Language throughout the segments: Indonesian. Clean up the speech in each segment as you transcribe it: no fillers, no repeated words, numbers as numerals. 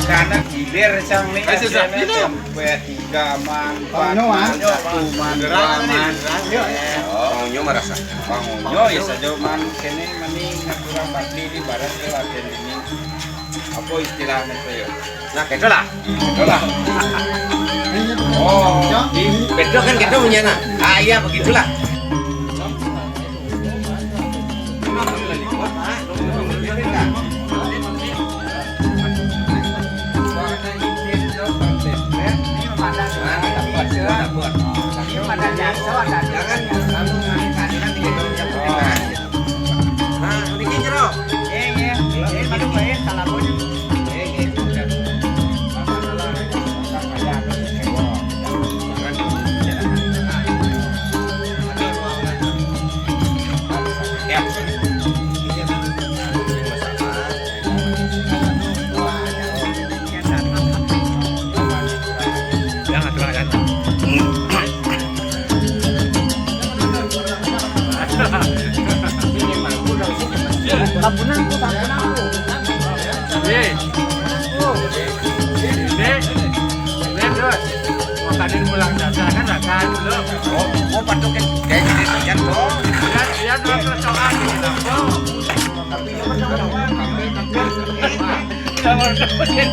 karena gilir sang nih sampai 3 man, 4 man, 1 man, 2 man. Pangunyo merasa. Pangunyo ya saja man kene mending kurang bakti di barat ke latihan ini. Apa istilahnya itu ya? Nah, gitu lah. Oh, betul kan gitu punya nah. Ah iya begitulah. Tampunan ko. Makanin mo lang dasakan, nakain mo lang. Oh, patukin. Kayak gini saja dong. Yan lang kecoaan gitu. Tapi ya benar. Kamar dapetin.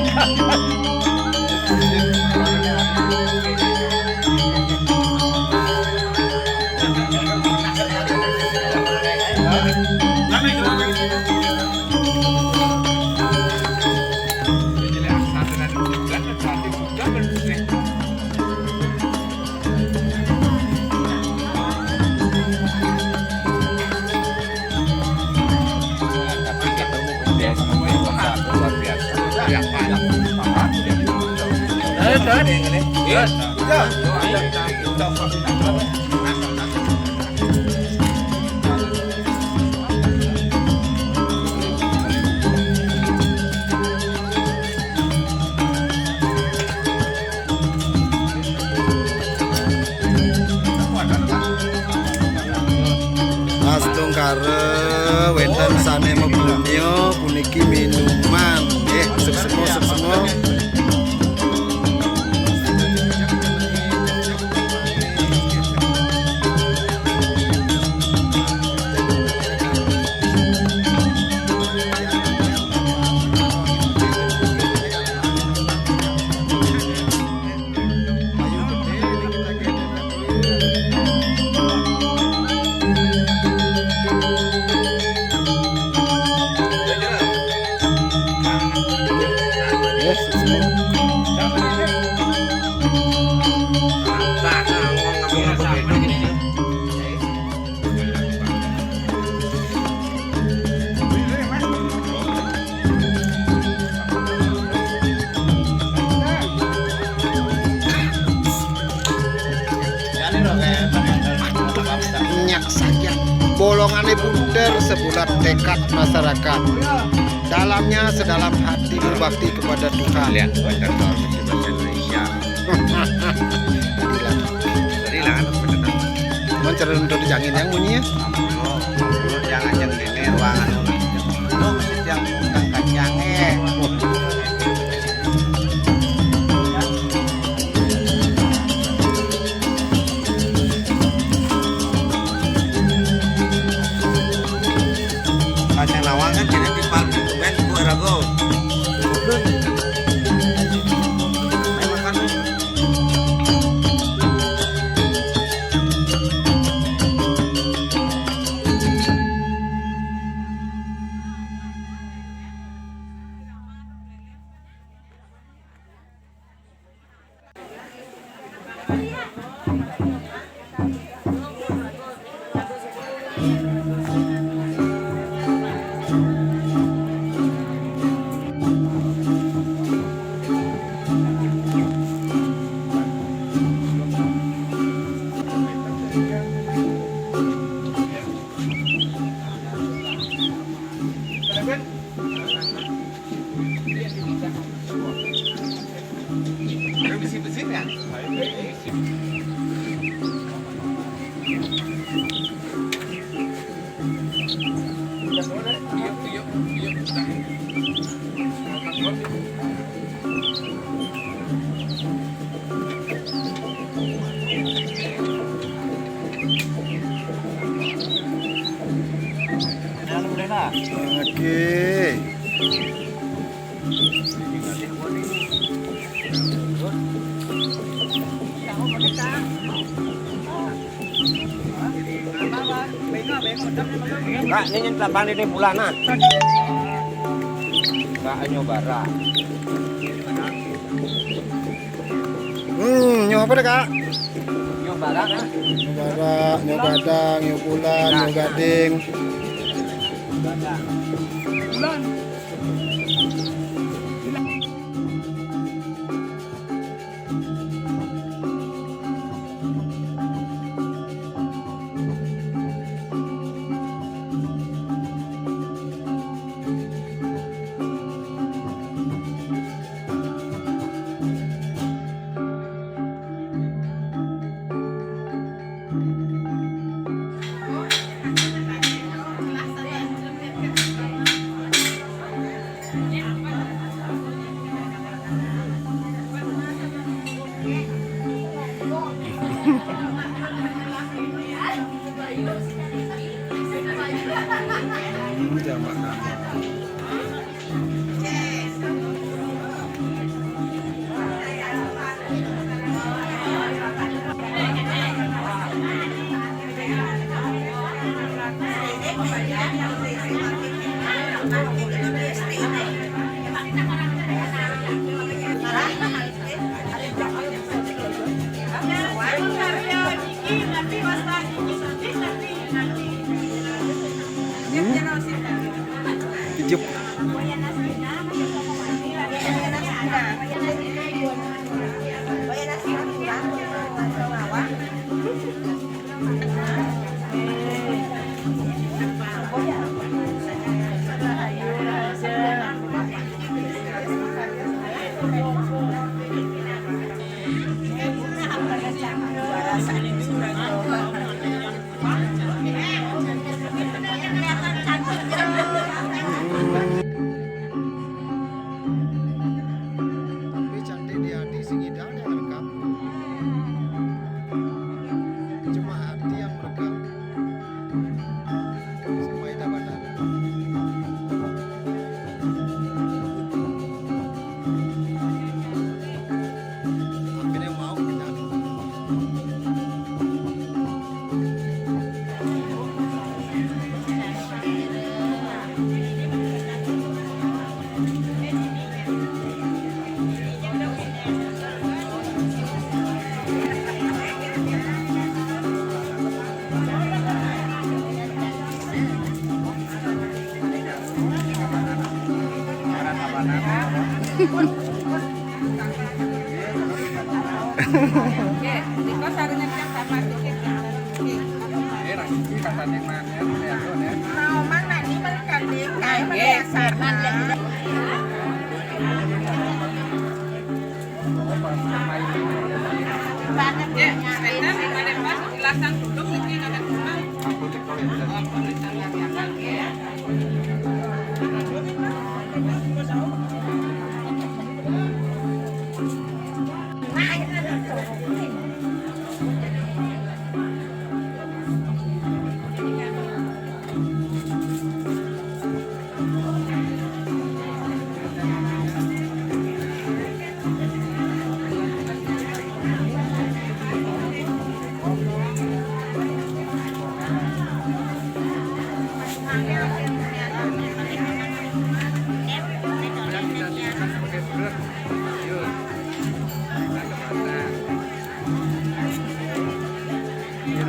Astung kare wenten sane mebunyo puniki minuman nggih sep-semua minyak saja. Bolongannya bundar sebulat tekad masyarakat. Dalamnya sedalam hati berbakti kepada Tuhan. Lihat benar kalau bahasa Indonesia. Tadi lah kan benar. Mencerun untuk dijangin yang bunyinya. Lu jangan yang ini ruangan lu mesti yang undang kacangnya. Kacang lawang kan jadi tipal gitu kan gua rago. Besi-besi kan? Kak, nyanyiin telapan ini bulanan. Kak, nyobara. Nyoba apa deh kak? Nyobara kan? Nyobara, nyogadang, nyobulan, nyogading. Bulan. Jamak nama. Hidup. Tapi cantik dia di Singidang yang merekam. Cuma hati yang merekam. Semua ida badan. Akhirnya mau kita.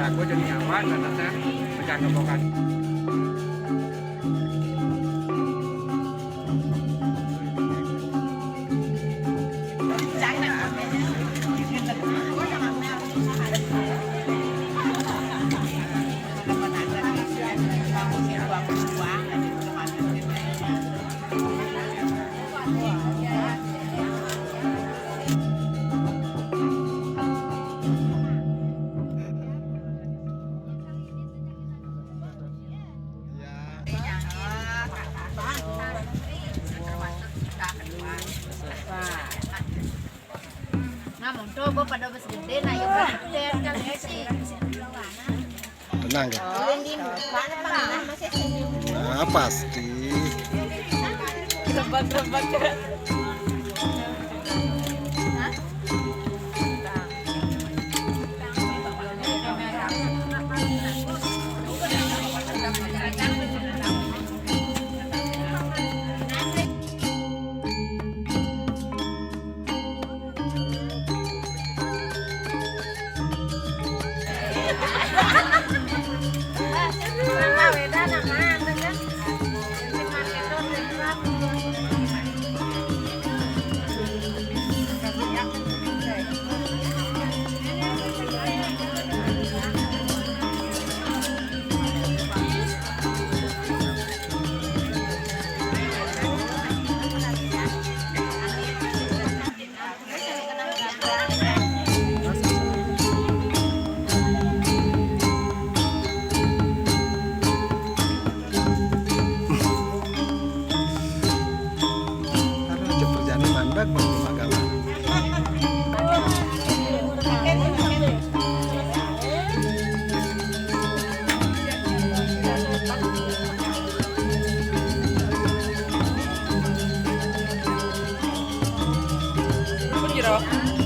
Aku jadi nyaman dan saya pegang kepokan. Coba pada bus gede nah yuk gede kan sih. Tenang kan? Nah pasti. Rebak-rebak kan. piro?